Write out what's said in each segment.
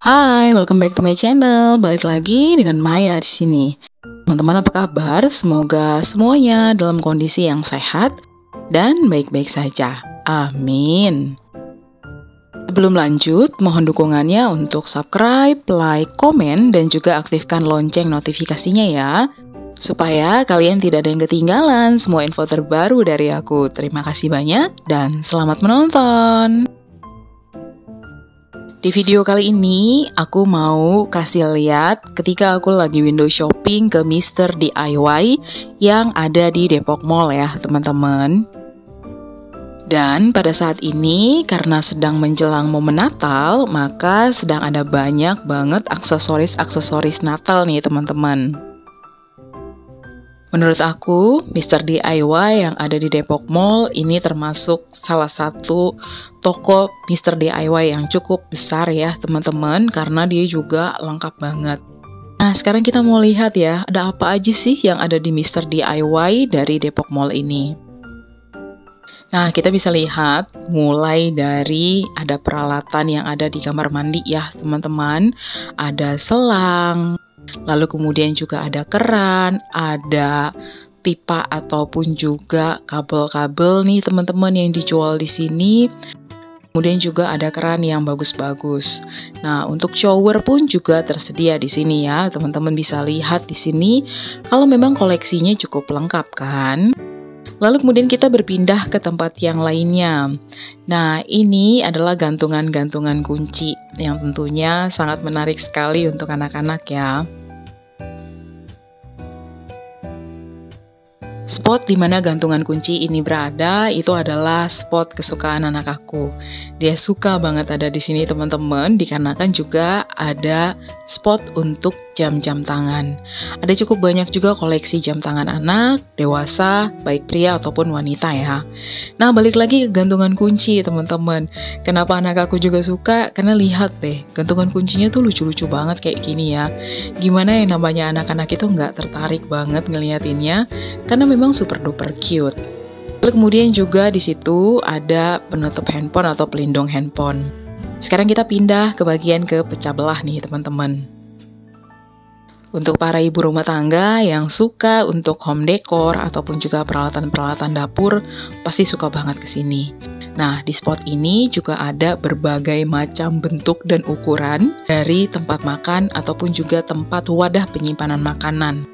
Hai, welcome back to my channel. Balik lagi dengan Maya di sini. Teman-teman, apa kabar? Semoga semuanya dalam kondisi yang sehat dan baik-baik saja. Amin. Sebelum lanjut, mohon dukungannya untuk subscribe, like, komen, dan juga aktifkan lonceng notifikasinya ya. Supaya kalian tidak ada yang ketinggalan semua info terbaru dari aku. Terima kasih banyak dan selamat menonton. Di video kali ini, aku mau kasih lihat ketika aku lagi window shopping ke Mister DIY yang ada di Depok Mall ya, teman-teman. Dan pada saat ini, karena sedang menjelang momen Natal, maka sedang ada banyak banget aksesoris-aksesoris Natal nih, teman-teman. Menurut aku, Mister DIY yang ada di Depok Mall ini termasuk salah satu toko Mister DIY yang cukup besar ya teman-teman, karena dia juga lengkap banget. Nah, sekarang kita mau lihat ya, ada apa aja sih yang ada di Mister DIY dari Depok Mall ini. Nah, kita bisa lihat mulai dari ada peralatan yang ada di kamar mandi ya teman-teman. Ada selang, lalu kemudian juga ada keran, ada pipa ataupun juga kabel-kabel nih teman-teman yang dijual di sini. Kemudian juga ada keran yang bagus-bagus. Nah, untuk shower pun juga tersedia di sini ya. Teman-teman bisa lihat di sini kalau memang koleksinya cukup lengkap kan. Lalu kemudian kita berpindah ke tempat yang lainnya. Nah, ini adalah gantungan-gantungan kunci yang tentunya sangat menarik sekali untuk anak-anak ya. Spot di mana gantungan kunci ini berada itu adalah spot kesukaan anak aku. Dia suka banget ada di sini teman-teman, dikarenakan juga ada spot untuk jam-jam tangan. Ada cukup banyak juga koleksi jam tangan anak, dewasa, baik pria ataupun wanita ya. Nah, balik lagi ke gantungan kunci teman-teman. Kenapa anak aku juga suka? Karena lihat deh, gantungan kuncinya tuh lucu-lucu banget kayak gini ya. Gimana yang namanya anak-anak itu nggak tertarik banget ngeliatinnya? Karena memang super duper cute. Lalu kemudian juga di situ ada penutup handphone atau pelindung handphone. Sekarang kita pindah ke bagian ke pecah belah nih teman-teman. Untuk para ibu rumah tangga yang suka untuk home decor ataupun juga peralatan-peralatan dapur, pasti suka banget ke sini. Nah, di spot ini juga ada berbagai macam bentuk dan ukuran dari tempat makan ataupun juga tempat wadah penyimpanan makanan.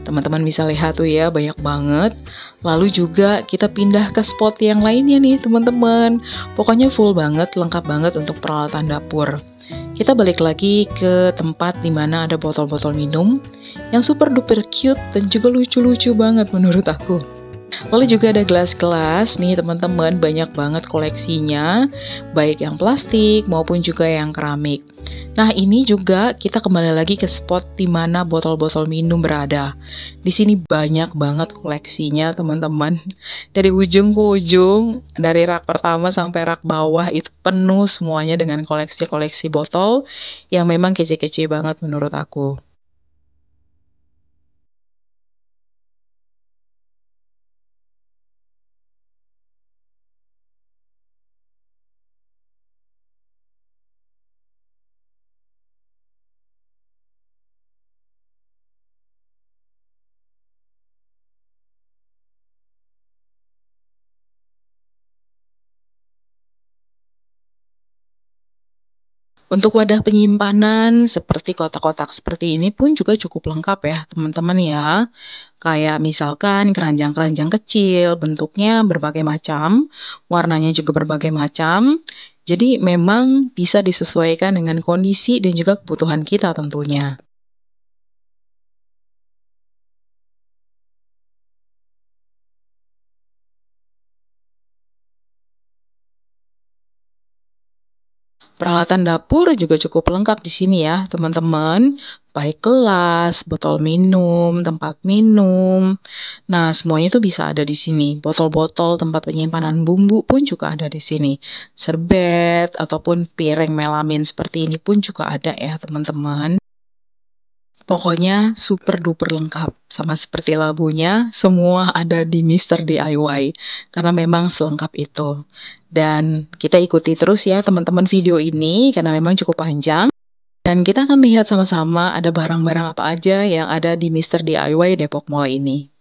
Teman-teman bisa lihat tuh ya, banyak banget. Lalu juga kita pindah ke spot yang lainnya nih teman-teman. Pokoknya full banget, lengkap banget untuk peralatan dapur. Kita balik lagi ke tempat dimana ada botol-botol minum yang super duper cute dan juga lucu-lucu banget menurut aku. Lalu juga ada gelas-gelas nih teman-teman, banyak banget koleksinya, baik yang plastik maupun juga yang keramik. Nah, ini juga kita kembali lagi ke spot di mana botol-botol minum berada. Di sini banyak banget koleksinya teman-teman. Dari ujung ke ujung, dari rak pertama sampai rak bawah itu penuh semuanya dengan koleksi-koleksi botol yang memang kece-kece banget menurut aku. Untuk wadah penyimpanan seperti kotak-kotak seperti ini pun juga cukup lengkap ya teman-teman ya. Kayak misalkan keranjang-keranjang kecil, bentuknya berbagai macam, warnanya juga berbagai macam. Jadi memang bisa disesuaikan dengan kondisi dan juga kebutuhan kita tentunya. Peralatan dapur juga cukup lengkap di sini ya, teman-teman. Baik gelas, botol minum, tempat minum. Nah, semuanya itu bisa ada di sini. Botol-botol tempat penyimpanan bumbu pun juga ada di sini. Serbet ataupun piring melamin seperti ini pun juga ada ya, teman-teman. Pokoknya super duper lengkap, sama seperti lagunya, semua ada di Mister DIY, karena memang selengkap itu. Dan kita ikuti terus ya teman-teman video ini, karena memang cukup panjang. Dan kita akan lihat sama-sama ada barang-barang apa aja yang ada di Mister DIY Depok Mall ini.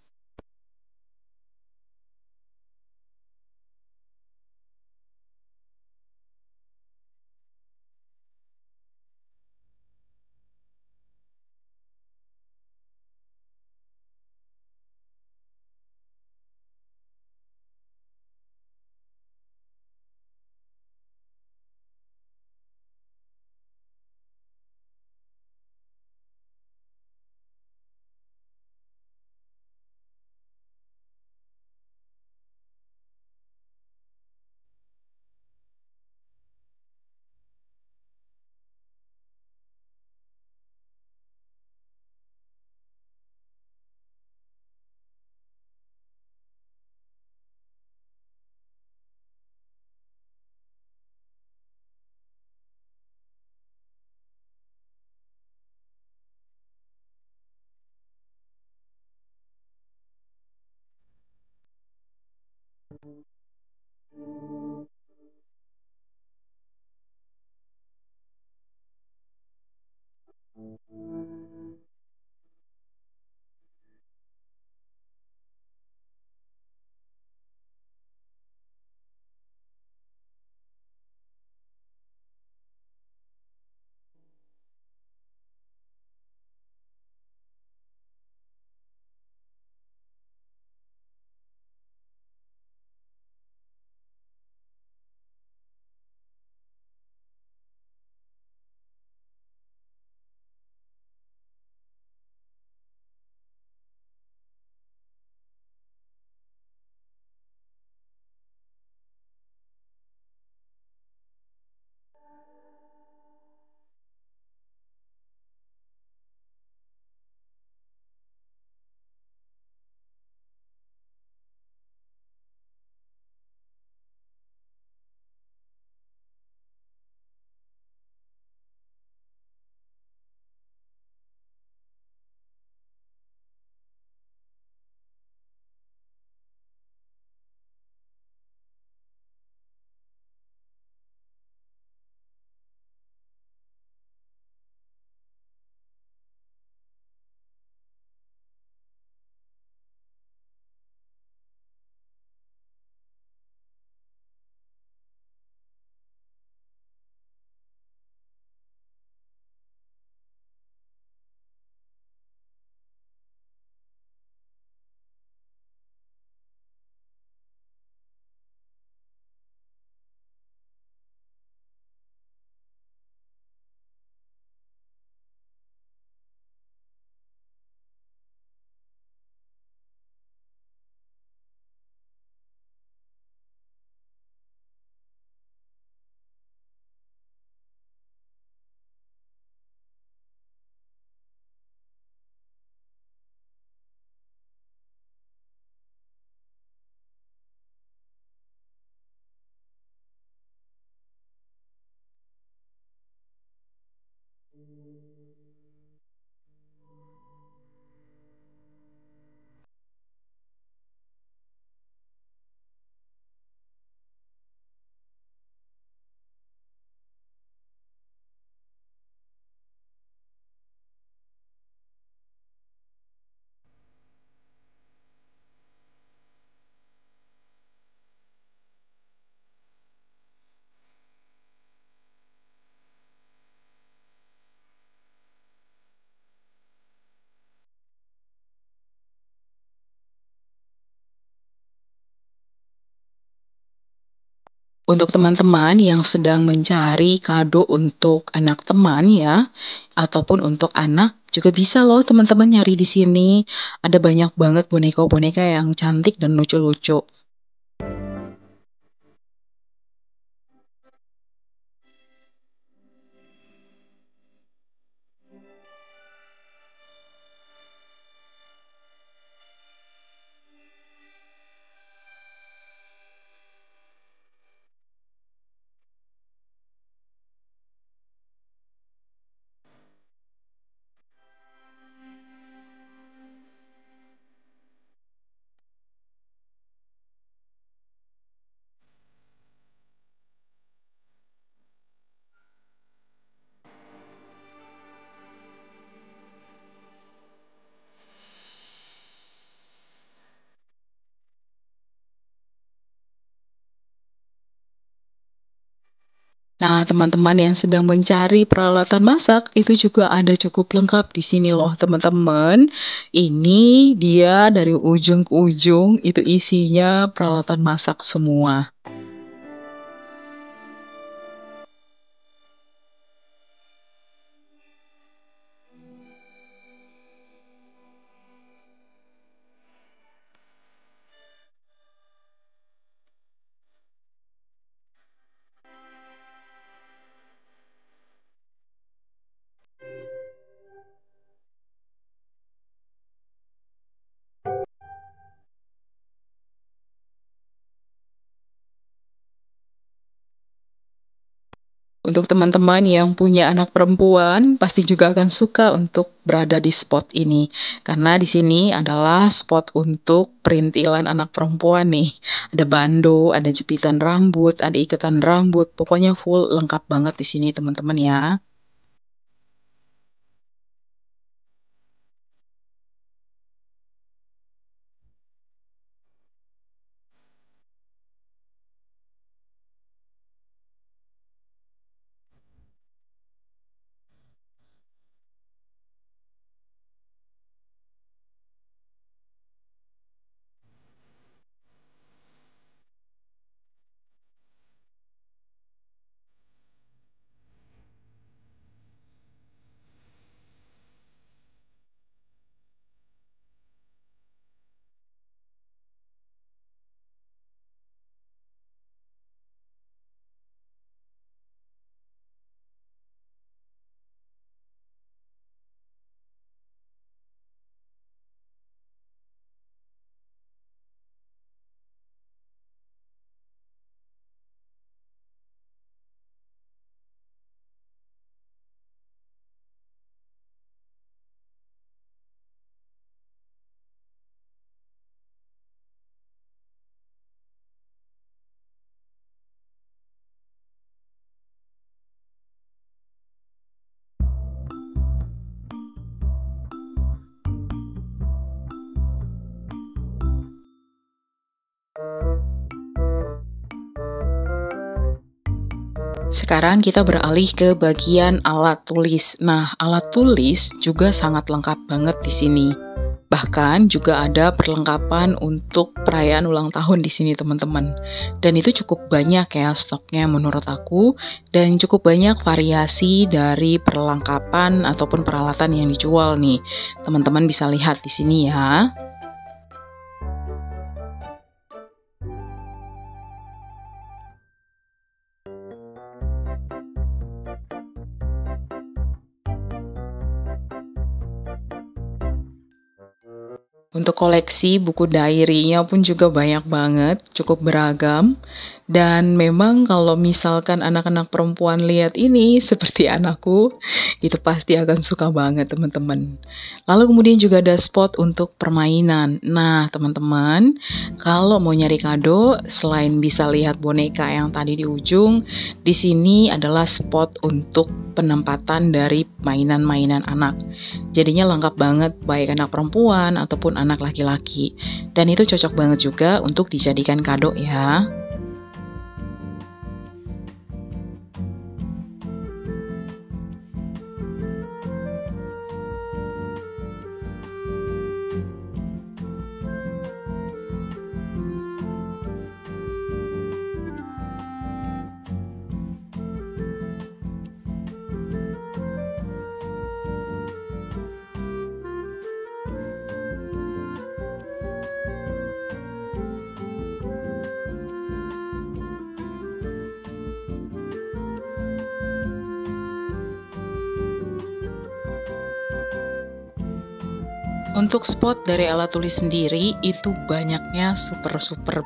Untuk teman-teman yang sedang mencari kado untuk anak teman ya, ataupun untuk anak, juga bisa loh teman-teman nyari di sini. Ada banyak banget boneka-boneka yang cantik dan lucu-lucu. Nah, teman-teman yang sedang mencari peralatan masak, itu juga ada cukup lengkap di sini loh, teman-teman. Ini dia dari ujung ke ujung, itu isinya peralatan masak semua. Untuk teman-teman yang punya anak perempuan, pasti juga akan suka untuk berada di spot ini. Karena di sini adalah spot untuk perintilan anak perempuan nih. Ada bando, ada jepitan rambut, ada ikatan rambut, pokoknya full lengkap banget di sini teman-teman ya. Sekarang kita beralih ke bagian alat tulis. Nah, alat tulis juga sangat lengkap banget di sini. Bahkan juga ada perlengkapan untuk perayaan ulang tahun di sini, teman-teman. Dan itu cukup banyak ya stoknya menurut aku, dan cukup banyak variasi dari perlengkapan ataupun peralatan yang dijual nih. Teman-teman bisa lihat di sini ya. Untuk koleksi buku diary-nya pun juga banyak banget, cukup beragam. Dan memang kalau misalkan anak-anak perempuan lihat ini seperti anakku, itu pasti akan suka banget teman-teman. Lalu kemudian juga ada spot untuk permainan. Nah teman-teman, kalau mau nyari kado, selain bisa lihat boneka yang tadi di ujung, di sini adalah spot untuk penempatan dari mainan-mainan anak. Jadinya lengkap banget baik anak perempuan ataupun anak laki-laki. Dan itu cocok banget juga untuk dijadikan kado ya. Untuk spot dari alat tulis sendiri itu banyaknya super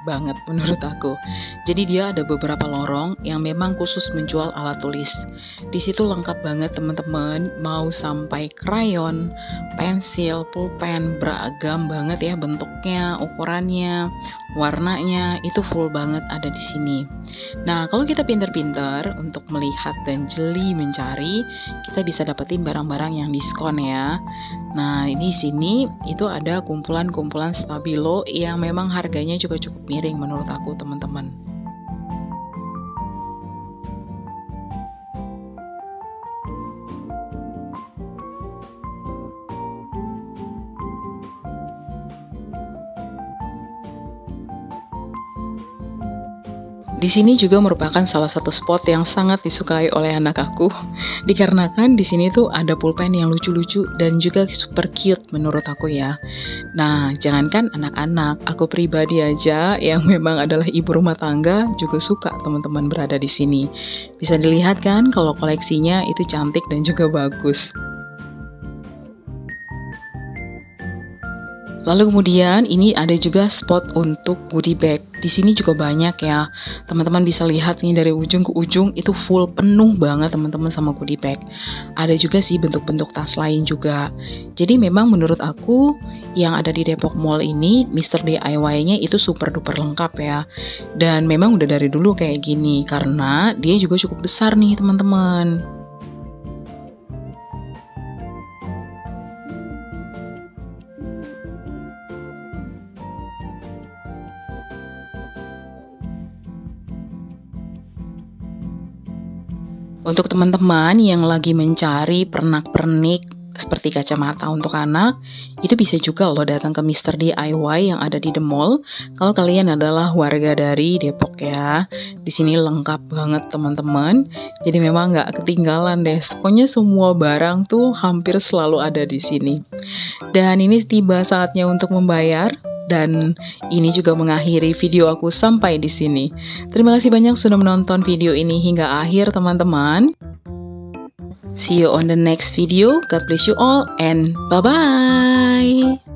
banget menurut aku. Jadi dia ada beberapa lorong yang memang khusus menjual alat tulis. Di situ lengkap banget teman-teman, mau sampai krayon, pensil, pulpen, beragam banget ya bentuknya, ukurannya, warnanya itu full banget ada di sini. Nah, kalau kita pinter-pinter untuk melihat dan jeli mencari, kita bisa dapetin barang-barang yang diskon ya. Nah, di sini itu ada kumpulan-kumpulan stabilo yang memang harganya juga cukup miring menurut aku, teman-teman. Di sini juga merupakan salah satu spot yang sangat disukai oleh anak aku, dikarenakan di sini tuh ada pulpen yang lucu-lucu dan juga super cute menurut aku ya. Nah, jangankan anak-anak, aku pribadi aja yang memang adalah ibu rumah tangga juga suka teman-teman berada di sini. Bisa dilihat kan kalau koleksinya itu cantik dan juga bagus. Lalu kemudian ini ada juga spot untuk goodie bag. Di sini juga banyak ya. Teman-teman bisa lihat nih dari ujung ke ujung itu full penuh banget teman-teman sama goodie bag. Ada juga sih bentuk-bentuk tas lain juga. Jadi memang menurut aku yang ada di Depok Mall ini Mr. DIY-nya itu super duper lengkap ya. Dan memang udah dari dulu kayak gini karena dia juga cukup besar nih teman-teman. Untuk teman-teman yang lagi mencari pernak-pernik seperti kacamata untuk anak, itu bisa juga loh datang ke Mr. DIY yang ada di The Mall. Kalau kalian adalah warga dari Depok ya, di sini lengkap banget teman-teman. Jadi memang nggak ketinggalan deh. Pokoknya semua barang tuh hampir selalu ada di sini. Dan ini tiba saatnya untuk membayar. Dan ini juga mengakhiri video aku sampai di sini. Terima kasih banyak sudah menonton video ini hingga akhir teman-teman. See you on the next video. God bless you all and bye-bye.